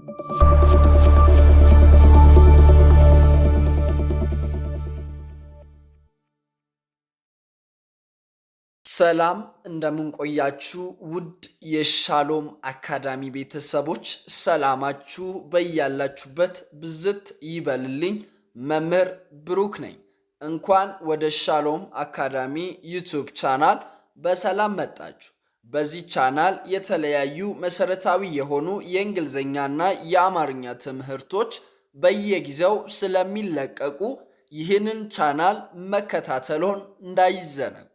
ሰላም እንደምን ቆያችሁ ውድ የሻሎም አካዳሚ ቤተሰቦች ሰላማችሁ በያላችሁበት ብዝት ይበልልኝ። መምህር ብሩክ ነኝ። እንኳን ወደ ሻሎም አካዳሚ ዩቲዩብ ቻናል በሰላም መጣችሁ። በዚህ ቻናል የተለያዩ መሰረታዊ የሆኑ የእንግሊዝኛና የአማርኛ ትምህርቶች በየጊዜው ስለሚለቀቁ ይህንን ቻናል መከታተሎን እንዳይዘነጉ።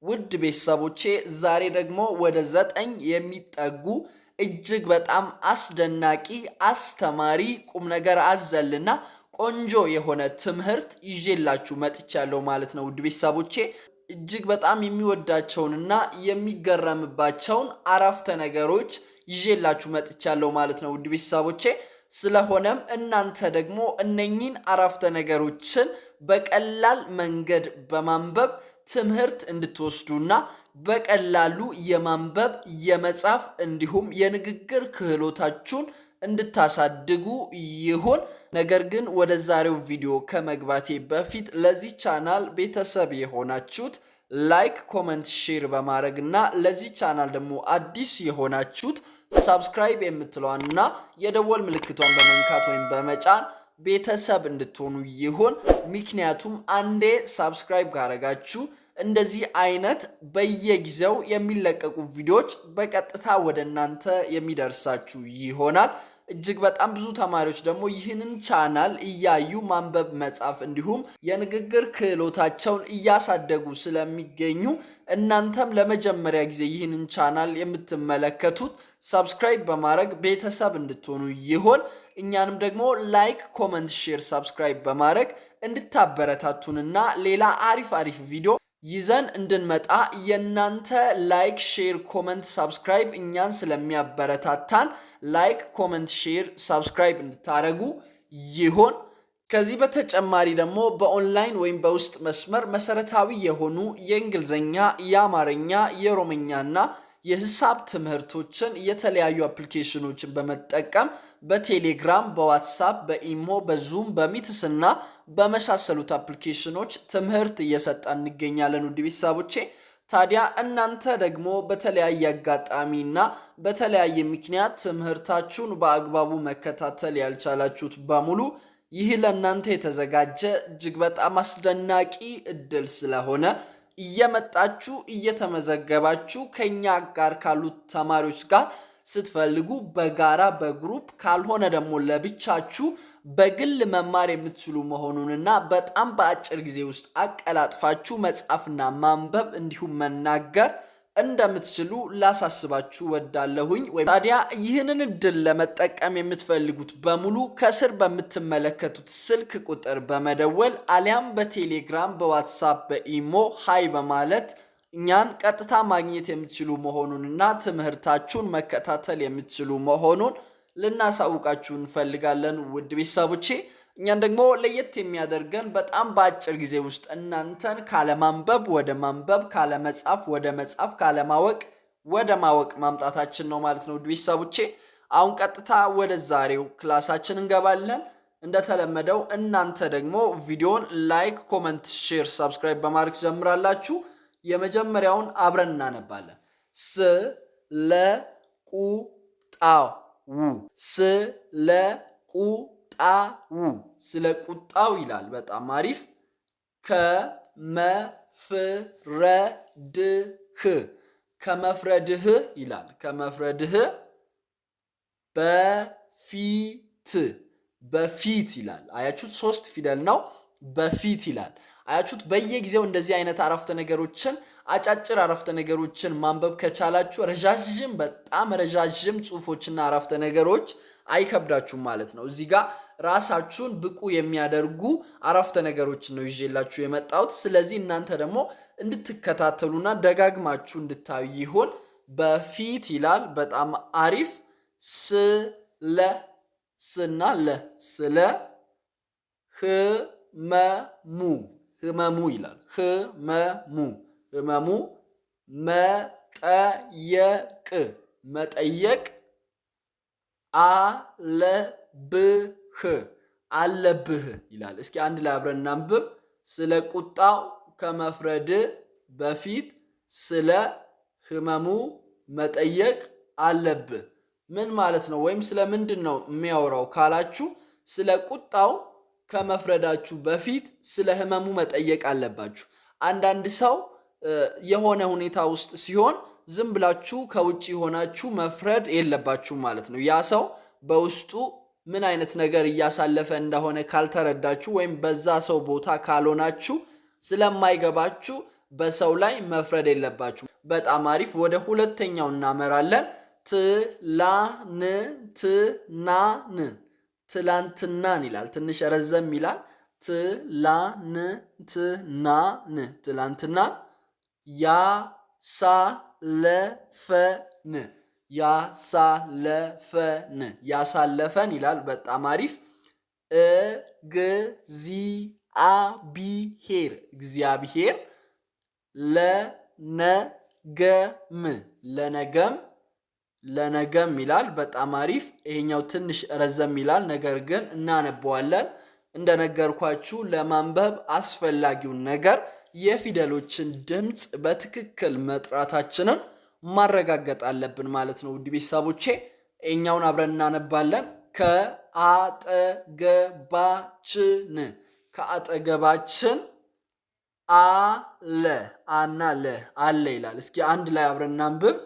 ውድ ቤተሰቦቼ ዛሬ ደግሞ ወደ 9 የሚጠጉ እጅግ በጣም አስደናቂ አስተማሪ ቁም ነገር አዘልና ቆንጆ የሆነ ትምህርት ይዤላችሁ መጥቻለሁ ማለት ነው። ውድ ቤተሰቦቼ እጅግ በጣም የሚወዳቸውንና የሚገረምባቸውን አረፍተ ነገሮች ይዤላችሁ መጥቻለሁ ማለት ነው። ውድ ቤተሰቦቼ ስለሆነም እናንተ ደግሞ እነኚህን አረፍተ ነገሮችን በቀላል መንገድ በማንበብ ትምህርት እንድትወስዱና በቀላሉ የማንበብ የመጻፍ እንዲሁም የንግግር ክህሎታችሁን እንድታሳድጉ ይሁን። ነገር ግን ወደ ዛሬው ቪዲዮ ከመግባቴ በፊት ለዚህ ቻናል ቤተሰብ የሆናችሁት ላይክ፣ ኮሜንት፣ ሼር በማድረግና ለዚህ ቻናል ደግሞ አዲስ የሆናችሁት ሰብስክራይብ የምትለዋንና የደወል ምልክቷን በመንካት ወይም በመጫን ቤተሰብ እንድትሆኑ ይሁን። ምክንያቱም አንዴ ሰብስክራይብ ካረጋችሁ እንደዚህ አይነት በየጊዜው የሚለቀቁ ቪዲዮዎች በቀጥታ ወደ እናንተ የሚደርሳችሁ ይሆናል። እጅግ በጣም ብዙ ተማሪዎች ደግሞ ይህንን ቻናል እያዩ ማንበብ መጻፍ እንዲሁም የንግግር ክህሎታቸውን እያሳደጉ ስለሚገኙ እናንተም ለመጀመሪያ ጊዜ ይህንን ቻናል የምትመለከቱት ሰብስክራይብ በማድረግ ቤተሰብ እንድትሆኑ ይሆን። እኛንም ደግሞ ላይክ፣ ኮሜንት፣ ሼር፣ ሰብስክራይብ በማድረግ እንድታበረታቱንና ሌላ አሪፍ ቪዲዮ ይዘን እንድንመጣ የናንተ ላይክ፣ ሼር፣ ኮሜንት፣ ሰብስክራይብ እኛን ስለሚያበረታታን ላይክ፣ ኮሜንት፣ ሼር፣ ሰብስክራይብ እንድታረጉ ይሆን። ከዚህ በተጨማሪ ደግሞ በኦንላይን ወይም በውስጥ መስመር መሰረታዊ የሆኑ የእንግሊዝኛ፣ የአማርኛ፣ የኦሮምኛና የሂሳብ ትምህርቶችን የተለያዩ አፕሊኬሽኖችን በመጠቀም በቴሌግራም፣ በዋትስአፕ፣ በኢሞ፣ በዙም፣ በሚትስና በመሳሰሉት አፕሊኬሽኖች ትምህርት እየሰጠን እንገኛለን። ውድ ቤተሰቦቼ ታዲያ እናንተ ደግሞ በተለያየ አጋጣሚና በተለያየ ምክንያት ትምህርታችሁን በአግባቡ መከታተል ያልቻላችሁት በሙሉ ይህ ለእናንተ የተዘጋጀ እጅግ በጣም አስደናቂ እድል ስለሆነ እየመጣችሁ እየተመዘገባችሁ ከኛ ጋር ካሉት ተማሪዎች ጋር ስትፈልጉ በጋራ በግሩፕ ካልሆነ ደግሞ ለብቻችሁ በግል መማር የምትችሉ መሆኑንና በጣም በአጭር ጊዜ ውስጥ አቀላጥፋችሁ መጻፍና ማንበብ እንዲሁም መናገር እንደምትችሉ ላሳስባችሁ ወዳለሁኝ። ታዲያ ይህንን እድል ለመጠቀም የምትፈልጉት በሙሉ ከስር በምትመለከቱት ስልክ ቁጥር በመደወል አሊያም በቴሌግራም፣ በዋትስአፕ፣ በኢሞ ሃይ በማለት እኛን ቀጥታ ማግኘት የምትችሉ መሆኑንና ትምህርታችሁን መከታተል የምትችሉ መሆኑን ልናሳውቃችሁ እንፈልጋለን። ውድ ቤተሰቦቼ እኛን ደግሞ ለየት የሚያደርገን በጣም በአጭር ጊዜ ውስጥ እናንተን ካለማንበብ ወደ ማንበብ፣ ካለመጻፍ ወደ መጻፍ፣ ካለማወቅ ወደ ማወቅ ማምጣታችን ነው ማለት ነው። ውድ ቤተሰቦቼ አሁን ቀጥታ ወደ ዛሬው ክላሳችን እንገባለን። እንደተለመደው እናንተ ደግሞ ቪዲዮን ላይክ፣ ኮሜንት፣ ሼር፣ ሰብስክራይብ በማድረግ ጀምራላችሁ። የመጀመሪያውን አብረን እናነባለን። ስለ ቁጣው ይላል። በጣም አሪፍ። ከመፍረድህ ይላል። ከመፍረድህ በፊት ይላል። አያችሁት? 3 ፊደል ነው። በፊት ይላል። አያችሁት? በየጊዜው እንደዚህ አይነት አረፍተ ነገሮችን አጫጭር አረፍተ ነገሮችን ማንበብ ከቻላችሁ በጣም ረዣዥም ጽሁፎችና አረፍተ ነገሮች አይከብዳችሁም ማለት ነው። እዚህ ጋር ራሳችሁን ብቁ የሚያደርጉ አረፍተ ነገሮችን ነው ይዤላችሁ የመጣሁት። ስለዚህ እናንተ ደግሞ እንድትከታተሉና ደጋግማችሁ እንድታዩ ይሁን። በፊት ይላል። በጣም አሪፍ። ስለ ህመሙ ይላል። ህመሙ መጠየቅ አለብህ አለብህ ይላል። እስኪ አንድ ላይ አብረን እናንብብ። ስለ ቁጣው ከመፍረድ በፊት ስለ ህመሙ መጠየቅ አለብህ። ምን ማለት ነው? ወይም ስለ ምንድን ነው የሚያወራው ካላችሁ ስለ ቁጣው ከመፍረዳችሁ በፊት ስለ ህመሙ መጠየቅ አለባችሁ። አንዳንድ ሰው የሆነ ሁኔታ ውስጥ ሲሆን ዝም ብላችሁ ከውጭ ሆናችሁ መፍረድ የለባችሁም ማለት ነው። ያ ሰው በውስጡ ምን አይነት ነገር እያሳለፈ እንደሆነ ካልተረዳችሁ ወይም በዛ ሰው ቦታ ካልሆናችሁ ስለማይገባችሁ በሰው ላይ መፍረድ የለባችሁ። በጣም አሪፍ። ወደ ሁለተኛው እናመራለን። ትላንትናን ይላል። ትንሽ ረዘም ይላል። ትላንትናን ያሳለፈን ይላል። በጣም አሪፍ። እግዚአብሔር ለነገም ይላል። በጣም አሪፍ። ይሄኛው ትንሽ ረዘም ይላል፣ ነገር ግን እናነበዋለን። እንደነገርኳችሁ ለማንበብ አስፈላጊውን ነገር የፊደሎችን ድምፅ በትክክል መጥራታችንን ማረጋገጥ አለብን ማለት ነው። ውድ ቤተሰቦቼ እኛውን አብረን እናነባለን። ከአጠገባችን አለ ይላል። እስኪ አንድ ላይ አብረን እናንብብ።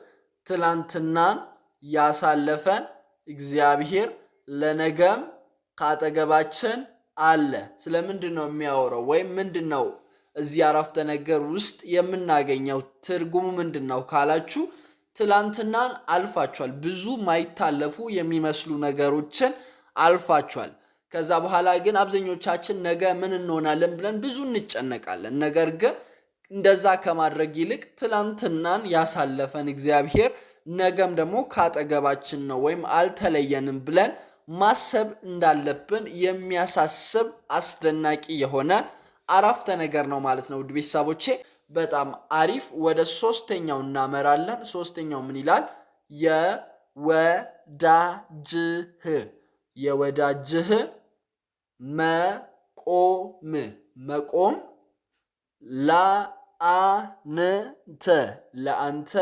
ትላንትናን ያሳለፈን እግዚአብሔር ለነገም ከአጠገባችን አለ። ስለምንድን ነው የሚያወራው? ወይም ምንድን ነው እዚህ አረፍተ ነገር ውስጥ የምናገኘው ትርጉሙ ምንድን ነው ካላችሁ ትላንትናን አልፋችኋል። ብዙ ማይታለፉ የሚመስሉ ነገሮችን አልፋችኋል። ከዛ በኋላ ግን አብዛኞቻችን ነገ ምን እንሆናለን ብለን ብዙ እንጨነቃለን። ነገር ግን እንደዛ ከማድረግ ይልቅ ትላንትናን ያሳለፈን እግዚአብሔር ነገም ደግሞ ካጠገባችን ነው ወይም አልተለየንም ብለን ማሰብ እንዳለብን የሚያሳስብ አስደናቂ የሆነ አረፍተ ነገር ነው ማለት ነው። ውድ ቤተሰቦቼ በጣም አሪፍ። ወደ ሶስተኛው እናመራለን። ሶስተኛው ምን ይላል? የወዳጅህ መቆም ለአንተ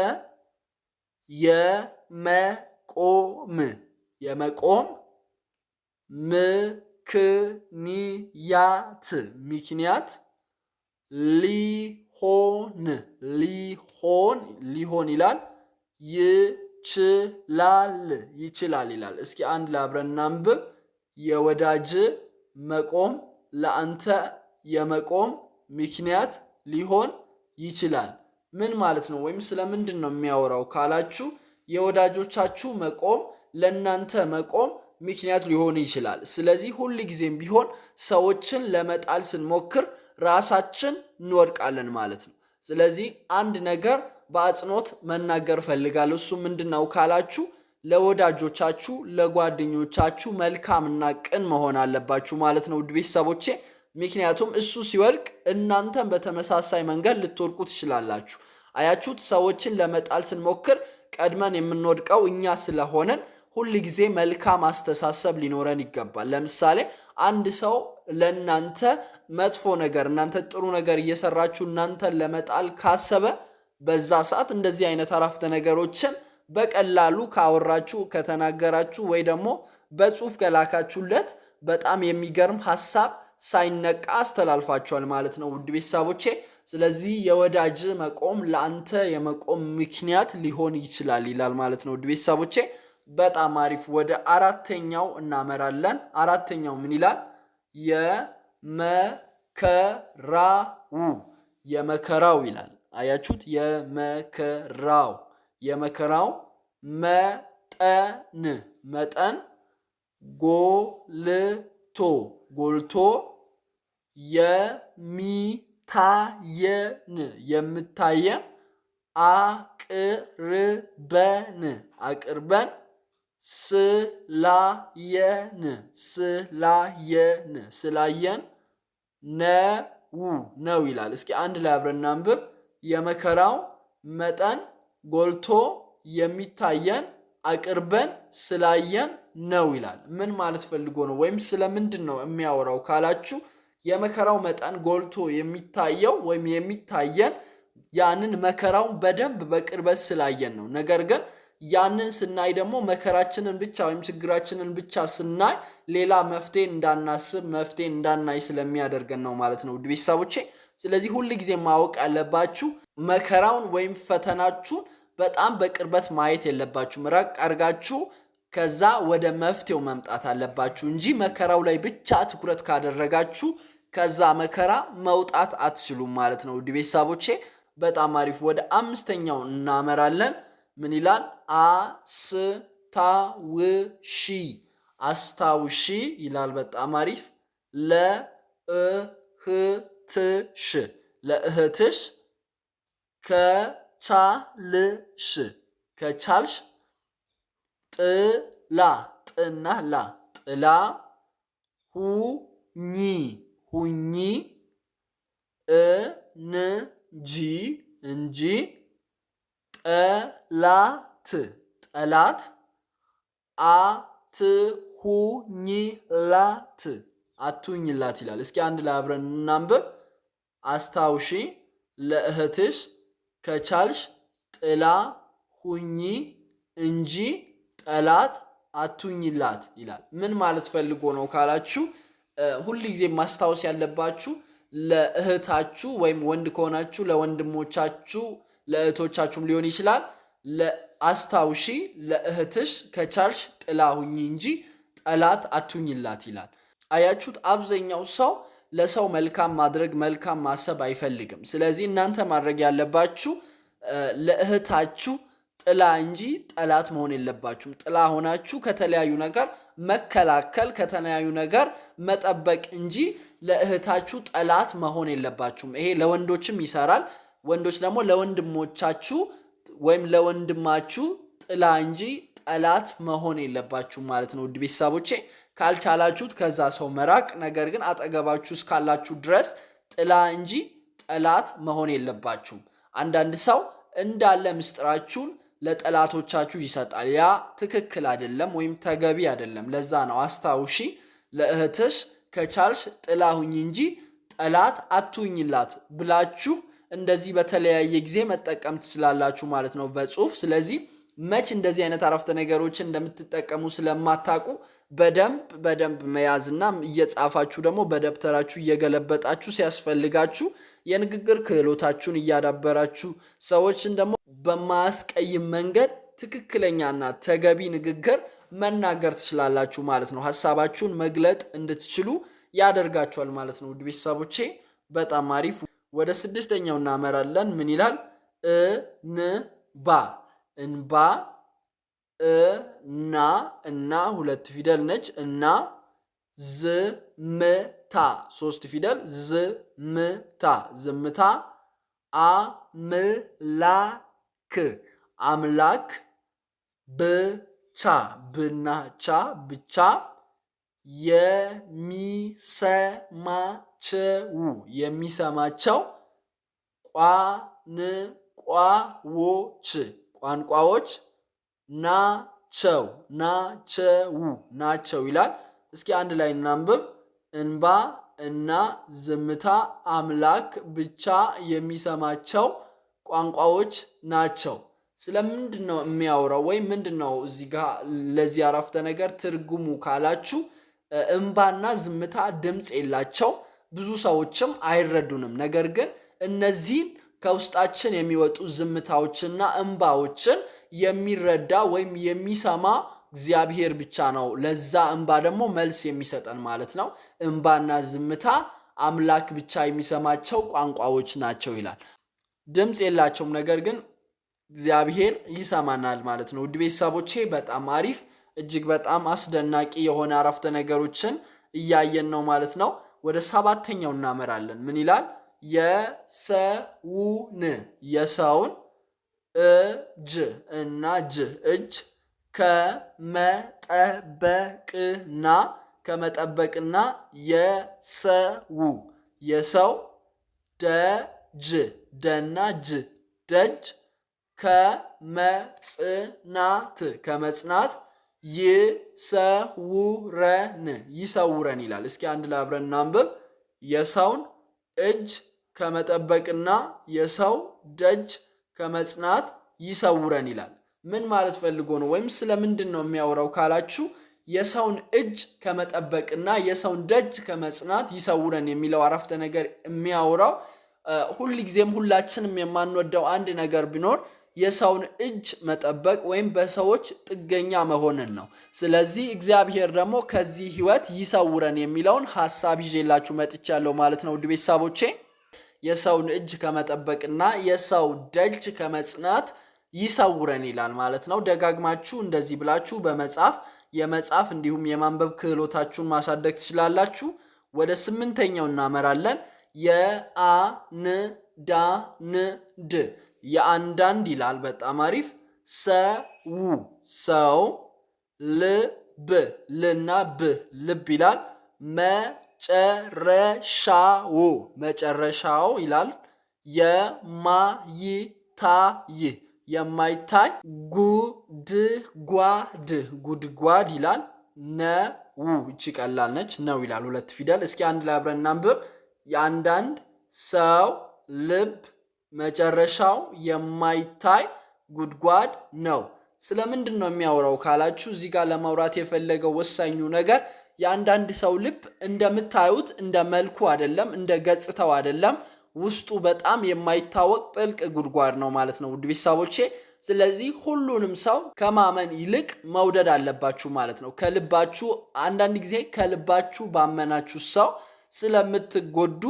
የመቆም ምክንያት ሊሆን ይላል። ይችላል ይላል። እስኪ አንድ ላይ አብረን እናንብብ። የወዳጅ መቆም ለአንተ የመቆም ምክንያት ሊሆን ይችላል። ምን ማለት ነው? ወይም ስለምንድን ነው የሚያወራው ካላችሁ የወዳጆቻችሁ መቆም ለእናንተ መቆም ምክንያት ሊሆን ይችላል። ስለዚህ ሁል ጊዜም ቢሆን ሰዎችን ለመጣል ስንሞክር ራሳችን እንወድቃለን ማለት ነው። ስለዚህ አንድ ነገር በአጽንኦት መናገር ፈልጋለሁ። እሱ ምንድነው ካላችሁ ለወዳጆቻችሁ ለጓደኞቻችሁ መልካምና ቅን መሆን አለባችሁ ማለት ነው ውድ ቤተሰቦቼ። ምክንያቱም እሱ ሲወድቅ እናንተም በተመሳሳይ መንገድ ልትወድቁ ትችላላችሁ። አያችሁት? ሰዎችን ለመጣል ስንሞክር ቀድመን የምንወድቀው እኛ ስለሆነን ሁል ጊዜ መልካም አስተሳሰብ ሊኖረን ይገባል። ለምሳሌ አንድ ሰው ለእናንተ መጥፎ ነገር እናንተ ጥሩ ነገር እየሰራችሁ እናንተን ለመጣል ካሰበ በዛ ሰዓት እንደዚህ አይነት አረፍተ ነገሮችን በቀላሉ ካወራችሁ ከተናገራችሁ ወይ ደግሞ በጽሁፍ ከላካችሁለት በጣም የሚገርም ሐሳብ ሳይነቃ አስተላልፋችኋል ማለት ነው ውድ ቤተሰቦቼ። ስለዚህ የወዳጅ መቆም ለአንተ የመቆም ምክንያት ሊሆን ይችላል ይላል ማለት ነው ውድ ቤተሰቦቼ። በጣም አሪፍ። ወደ አራተኛው እናመራለን። አራተኛው ምን ይላል? የመከራው ይላል። አያችሁት? የመከራው መጠን ጎልቶ የምታየን አቅርበን ስላየን ነው ይላል። እስኪ አንድ ላይ አብረን እናንብብ። የመከራው መጠን ጎልቶ የሚታየን አቅርበን ስላየን ነው ይላል። ምን ማለት ፈልጎ ነው ወይም ስለምንድን ነው የሚያወራው ካላችሁ የመከራው መጠን ጎልቶ የሚታየው ወይም የሚታየን ያንን መከራውን በደንብ በቅርበት ስላየን ነው። ነገር ግን ያንን ስናይ ደግሞ መከራችንን ብቻ ወይም ችግራችንን ብቻ ስናይ ሌላ መፍትሄ እንዳናስብ መፍትሄ እንዳናይ ስለሚያደርገን ነው ማለት ነው ውድ ቤተሰቦቼ። ስለዚህ ሁል ጊዜ ማወቅ ያለባችሁ መከራውን ወይም ፈተናችሁን በጣም በቅርበት ማየት የለባችሁም። ራቅ አድርጋችሁ ከዛ ወደ መፍትሄው መምጣት አለባችሁ እንጂ መከራው ላይ ብቻ ትኩረት ካደረጋችሁ ከዛ መከራ መውጣት አትችሉም ማለት ነው ውድ ቤተሰቦቼ። በጣም አሪፍ። ወደ አምስተኛው እናመራለን። ምን ይላል? አስታውሺ አስታውሺ ይላል። በጣም አሪፍ። ለእህትሽ ለእህትሽ ከቻልሽ ከቻልሽ ጥላ ጥና ላ ጥላ ሁኚ ሁኚ እንጂ ጠላት ጠላት አትሁኝላት አትሁኝላት ይላል። እስኪ አንድ ላይ አብረን እናንብብ። አስታውሺ ለእህትሽ ከቻልሽ ጥላ ሁኚ እንጂ ጠላት አትሁኝላት ይላል። ምን ማለት ፈልጎ ነው ካላችሁ ሁል ጊዜ ማስታወስ ያለባችሁ ለእህታችሁ ወይም ወንድ ከሆናችሁ ለወንድሞቻችሁ ለእህቶቻችሁም ሊሆን ይችላል። አስታውሺ ለእህትሽ ከቻልሽ ጥላ ሁኚ እንጂ ጠላት አትሁኝላት ይላል። አያችሁት? አብዛኛው ሰው ለሰው መልካም ማድረግ መልካም ማሰብ አይፈልግም። ስለዚህ እናንተ ማድረግ ያለባችሁ ለእህታችሁ ጥላ እንጂ ጠላት መሆን የለባችሁም። ጥላ ሆናችሁ ከተለያዩ ነገር መከላከል ከተለያዩ ነገር መጠበቅ እንጂ ለእህታችሁ ጠላት መሆን የለባችሁም። ይሄ ለወንዶችም ይሰራል። ወንዶች ደግሞ ለወንድሞቻችሁ ወይም ለወንድማችሁ ጥላ እንጂ ጠላት መሆን የለባችሁም ማለት ነው ውድ ቤተሰቦቼ። ካልቻላችሁት ከዛ ሰው መራቅ፣ ነገር ግን አጠገባችሁ እስካላችሁ ድረስ ጥላ እንጂ ጠላት መሆን የለባችሁም። አንዳንድ ሰው እንዳለ ምስጢራችሁን ለጠላቶቻችሁ ይሰጣል። ያ ትክክል አይደለም ወይም ተገቢ አይደለም። ለዛ ነው አስታውሺ ለእህትሽ ከቻልሽ ጥላ ሁኚ እንጂ ጠላት አትሁኝላት ብላችሁ እንደዚህ በተለያየ ጊዜ መጠቀም ትችላላችሁ ማለት ነው በጽሁፍ። ስለዚህ መች እንደዚህ አይነት አረፍተ ነገሮችን እንደምትጠቀሙ ስለማታውቁ በደንብ መያዝና እየጻፋችሁ ደግሞ በደብተራችሁ እየገለበጣችሁ ሲያስፈልጋችሁ የንግግር ክህሎታችሁን እያዳበራችሁ ሰዎችን ደግሞ በማያስቀይም መንገድ ትክክለኛና ተገቢ ንግግር መናገር ትችላላችሁ ማለት ነው። ሐሳባችሁን መግለጥ እንድትችሉ ያደርጋችኋል ማለት ነው ውድ ቤተሰቦቼ። በጣም አሪፍ። ወደ ስድስተኛው እናመራለን። ምን ይላል? እንባ እና ሁለት ፊደል ነች እና ዝምታ ሶስት ፊደል ዝምታ አምላክ ብቻ ብናቻ ብቻ የሚሰማቸው ቋንቋዎች ናቸው ይላል። እስኪ አንድ ላይ እናንብብ። እንባ እና ዝምታ አምላክ ብቻ የሚሰማቸው ቋንቋዎች ናቸው። ስለምንድን ነው የሚያወራው ወይም ምንድን ነው እዚህ ጋር ለዚህ አረፍተ ነገር ትርጉሙ ካላችሁ እንባና ዝምታ ድምፅ የላቸው፣ ብዙ ሰዎችም አይረዱንም። ነገር ግን እነዚህን ከውስጣችን የሚወጡ ዝምታዎችና እንባዎችን የሚረዳ ወይም የሚሰማ እግዚአብሔር ብቻ ነው። ለዛ እንባ ደግሞ መልስ የሚሰጠን ማለት ነው። እንባና ዝምታ አምላክ ብቻ የሚሰማቸው ቋንቋዎች ናቸው ይላል። ድምፅ የላቸውም፣ ነገር ግን እግዚአብሔር ይሰማናል ማለት ነው። ውድ ቤተሰቦቼ በጣም አሪፍ እጅግ በጣም አስደናቂ የሆነ አረፍተ ነገሮችን እያየን ነው ማለት ነው። ወደ ሰባተኛው እናመራለን። ምን ይላል? የሰውን እጅ እና እጅ ከመጠበቅና የሰው ደጅ ደና ደጅ ከመጽናት ይሰውረን ይላል። እስኪ አንድ ላይ አብረን እናንብብ። የሰውን እጅ ከመጠበቅና የሰው ደጅ ከመጽናት ይሰውረን ይላል። ምን ማለት ፈልጎ ነው ወይም ስለምንድን ነው የሚያወራው ካላችሁ የሰውን እጅ ከመጠበቅና የሰውን ደጅ ከመጽናት ይሰውረን የሚለው አረፍተ ነገር የሚያወራው ሁልጊዜም ሁላችንም የማንወደው አንድ ነገር ቢኖር የሰውን እጅ መጠበቅ ወይም በሰዎች ጥገኛ መሆንን ነው። ስለዚህ እግዚአብሔር ደግሞ ከዚህ ህይወት ይሰውረን የሚለውን ሐሳብ ይዤላችሁ መጥቻለሁ ማለት ነው። ውድ ቤተሰቦቼ የሰውን እጅ ከመጠበቅና የሰው ደጅ ከመጽናት ይሰውረን ይላል ማለት ነው። ደጋግማችሁ እንደዚህ ብላችሁ በመጻፍ የመጻፍ እንዲሁም የማንበብ ክህሎታችሁን ማሳደግ ትችላላችሁ። ወደ 8ኛው እናመራለን። የአንዳንድ የአንዳንድ ይላል። በጣም አሪፍ። ሰው ልብ ልና ብ ልብ ይላል። መጨረሻው ይላል። የማይታይ ጉድጓድ ይላል። ነው እቺ ቀላል ነች። ነው ይላል 2 ፊደል። እስኪ አንድ ላይ አብረን እናንብብ። የአንዳንድ ሰው ልብ መጨረሻው የማይታይ ጉድጓድ ነው። ስለምንድን ነው የሚያወራው ካላችሁ እዚህ ጋር ለማውራት የፈለገው ወሳኙ ነገር የአንዳንድ ሰው ልብ እንደምታዩት እንደ መልኩ አይደለም፣ እንደ ገጽታው አይደለም። ውስጡ በጣም የማይታወቅ ጥልቅ ጉድጓድ ነው ማለት ነው ውድ ቤተሰቦቼ። ስለዚህ ሁሉንም ሰው ከማመን ይልቅ መውደድ አለባችሁ ማለት ነው። ከልባችሁ አንዳንድ ጊዜ ከልባችሁ ባመናችሁ ሰው ስለምትጎዱ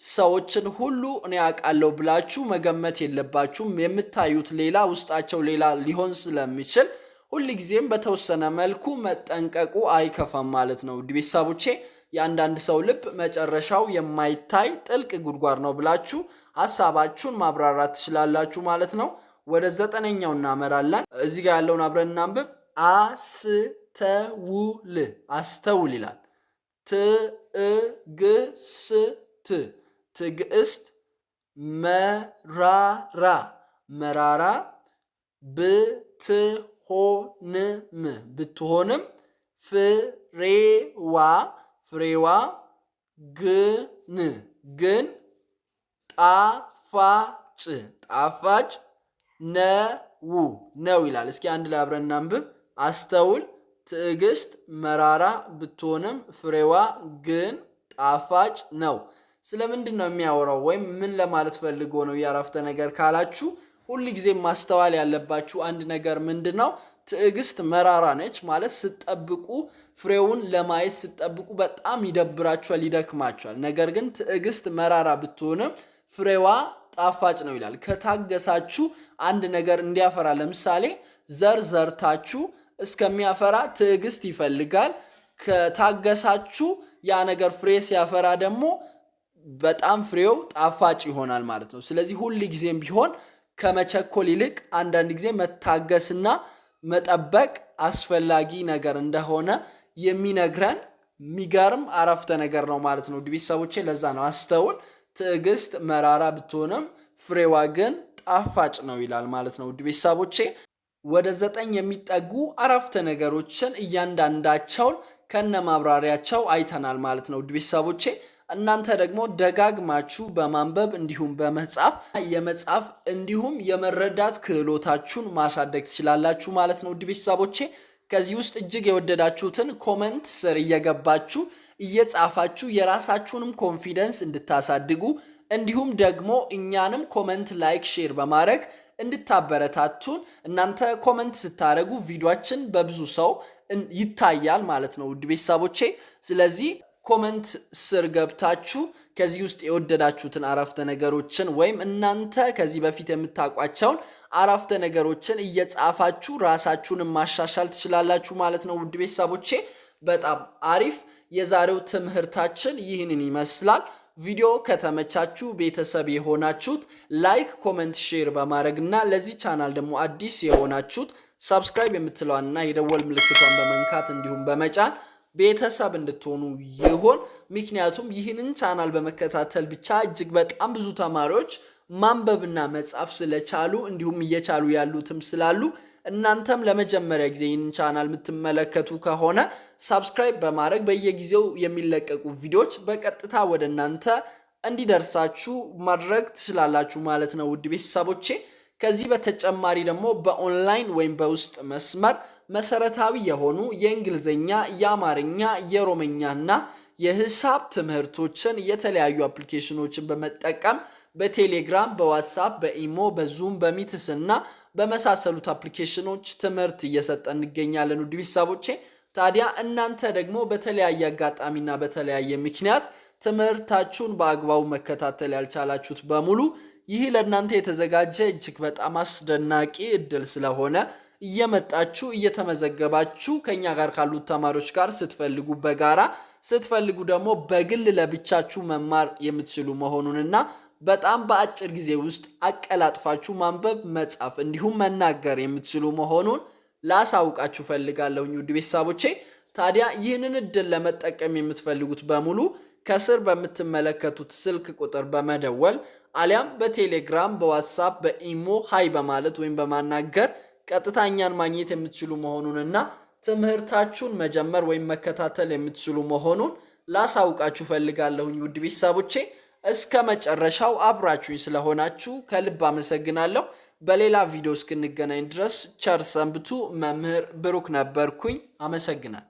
ሰዎችን ሁሉ እኔ አውቃለሁ ብላችሁ መገመት የለባችሁም። የምታዩት ሌላ ውስጣቸው ሌላ ሊሆን ስለሚችል ሁልጊዜም በተወሰነ መልኩ መጠንቀቁ አይከፋም ማለት ነው ውድ ቤተሰቦቼ። የአንዳንድ ሰው ልብ መጨረሻው የማይታይ ጥልቅ ጉድጓድ ነው ብላችሁ ሐሳባችሁን ማብራራት ትችላላችሁ ማለት ነው። ወደ 9ኛው እናመራለን። እዚህ ጋር ያለውን አብረን እናንብብ። አስተውል ይላል። ትዕግስት መራራ ብትሆንም ፍሬዋ ግን ጣፋጭ ነው ይላል። እስኪ አንድ ላይ አብረን እናንብብ። አስተውል። ትዕግስት መራራ ብትሆንም ፍሬዋ ግን ጣፋጭ ነው። ስለምንድን ነው የሚያወራው ወይም ምን ለማለት ፈልጎ ነው ያረፍተ ነገር ካላችሁ ሁልጊዜ ማስተዋል ያለባችሁ አንድ ነገር ምንድነው? ትዕግስት መራራ ነች ማለት ስትጠብቁ ፍሬውን ለማየት ስትጠብቁ በጣም ይደብራችኋል፣ ይደክማችኋል። ነገር ግን ትዕግስት መራራ ብትሆንም ፍሬዋ ጣፋጭ ነው ይላል። ከታገሳችሁ አንድ ነገር እንዲያፈራ ለምሳሌ ዘርታችሁ እስከሚያፈራ ትዕግስት ይፈልጋል። ከታገሳችሁ ያ ነገር ፍሬ ሲያፈራ ደግሞ በጣም ፍሬው ጣፋጭ ይሆናል ማለት ነው። ስለዚህ ሁሉ ጊዜም ቢሆን ከመቸኮል ይልቅ አንዳንድ ጊዜ መታገስና መጠበቅ አስፈላጊ ነገር እንደሆነ የሚነግረን የሚገርም አረፍተ ነገር ነው ማለት ነው ውድ ቤተሰቦቼ። ለዛ ነው አስተውል፣ ትዕግስት መራራ ብትሆንም ፍሬዋ ግን ጣፋጭ ነው ይላል ማለት ነው ውድ ቤተሰቦቼ። ወደ 9 የሚጠጉ አረፍተ ነገሮችን እያንዳንዳቸውን ከነማብራሪያቸው አይተናል ማለት ነው ውድ ቤተሰቦቼ። እናንተ ደግሞ ደጋግማችሁ በማንበብ እንዲሁም በመጻፍ የመጻፍ እንዲሁም የመረዳት ክህሎታችሁን ማሳደግ ትችላላችሁ ማለት ነው ውድ ቤተሰቦቼ። ከዚህ ውስጥ እጅግ የወደዳችሁትን ኮሜንት ስር እየገባችሁ እየጻፋችሁ የራሳችሁንም ኮንፊደንስ እንድታሳድጉ እንዲሁም ደግሞ እኛንም ኮሜንት፣ ላይክ፣ ሼር በማድረግ እንድታበረታቱን። እናንተ ኮሜንት ስታደርጉ ቪዲዮአችን በብዙ ሰው ይታያል ማለት ነው ውድ ቤተሰቦቼ። ስለዚህ ኮሜንት ስር ገብታችሁ ከዚህ ውስጥ የወደዳችሁትን አረፍተ ነገሮችን ወይም እናንተ ከዚህ በፊት የምታውቋቸውን አረፍተ ነገሮችን እየጻፋችሁ ራሳችሁን ማሻሻል ትችላላችሁ ማለት ነው ውድ ቤተሰቦቼ። በጣም አሪፍ። የዛሬው ትምህርታችን ይህንን ይመስላል። ቪዲዮ ከተመቻችሁ ቤተሰብ የሆናችሁት ላይክ፣ ኮሜንት፣ ሼር በማድረግና ለዚህ ቻናል ደግሞ አዲስ የሆናችሁት ሰብስክራይብ የምትለዋንና የደወል ምልክቷን በመንካት እንዲሁም በመጫን ቤተሰብ እንድትሆኑ ይሁን። ምክንያቱም ይህንን ቻናል በመከታተል ብቻ እጅግ በጣም ብዙ ተማሪዎች ማንበብና መጻፍ ስለቻሉ እንዲሁም እየቻሉ ያሉትም ስላሉ እናንተም ለመጀመሪያ ጊዜ ይህንን ቻናል የምትመለከቱ ከሆነ ሰብስክራይብ በማድረግ በየጊዜው የሚለቀቁ ቪዲዮዎች በቀጥታ ወደ እናንተ እንዲደርሳችሁ ማድረግ ትችላላችሁ ማለት ነው ውድ ቤተሰቦቼ። ከዚህ በተጨማሪ ደግሞ በኦንላይን ወይም በውስጥ መስመር መሰረታዊ የሆኑ የእንግሊዘኛ፣ የአማርኛ፣ የሮመኛና የሂሳብ ትምህርቶችን የተለያዩ አፕሊኬሽኖችን በመጠቀም በቴሌግራም፣ በዋትስአፕ፣ በኢሞ፣ በዙም፣ በሚትስ እና በመሳሰሉት አፕሊኬሽኖች ትምህርት እየሰጠን እንገኛለን ውድ ቤተሰቦቼ። ታዲያ እናንተ ደግሞ በተለያየ አጋጣሚና በተለያየ ምክንያት ትምህርታችሁን በአግባቡ መከታተል ያልቻላችሁት በሙሉ ይህ ለእናንተ የተዘጋጀ እጅግ በጣም አስደናቂ እድል ስለሆነ እየመጣችሁ እየተመዘገባችሁ ከኛ ጋር ካሉት ተማሪዎች ጋር ስትፈልጉ በጋራ ስትፈልጉ ደግሞ በግል ለብቻችሁ መማር የምትችሉ መሆኑንና በጣም በአጭር ጊዜ ውስጥ አቀላጥፋችሁ ማንበብ፣ መጻፍ እንዲሁም መናገር የምትችሉ መሆኑን ላሳውቃችሁ ፈልጋለሁ ውድ ቤተሰቦቼ። ታዲያ ይህንን እድል ለመጠቀም የምትፈልጉት በሙሉ ከስር በምትመለከቱት ስልክ ቁጥር በመደወል አሊያም በቴሌግራም፣ በዋትስአፕ፣ በኢሞ ሃይ በማለት ወይም በማናገር ቀጥታኛን ማግኘት የምትችሉ መሆኑንና ትምህርታችሁን መጀመር ወይም መከታተል የምትችሉ መሆኑን ላሳውቃችሁ ፈልጋለሁ ውድ ቤተሰቦቼ። እስከ መጨረሻው አብራችሁኝ ስለሆናችሁ ከልብ አመሰግናለሁ። በሌላ ቪዲዮ እስክንገናኝ ድረስ ቸር ሰንብቱ። መምህር ብሩክ ነበርኩኝ። አመሰግናለሁ።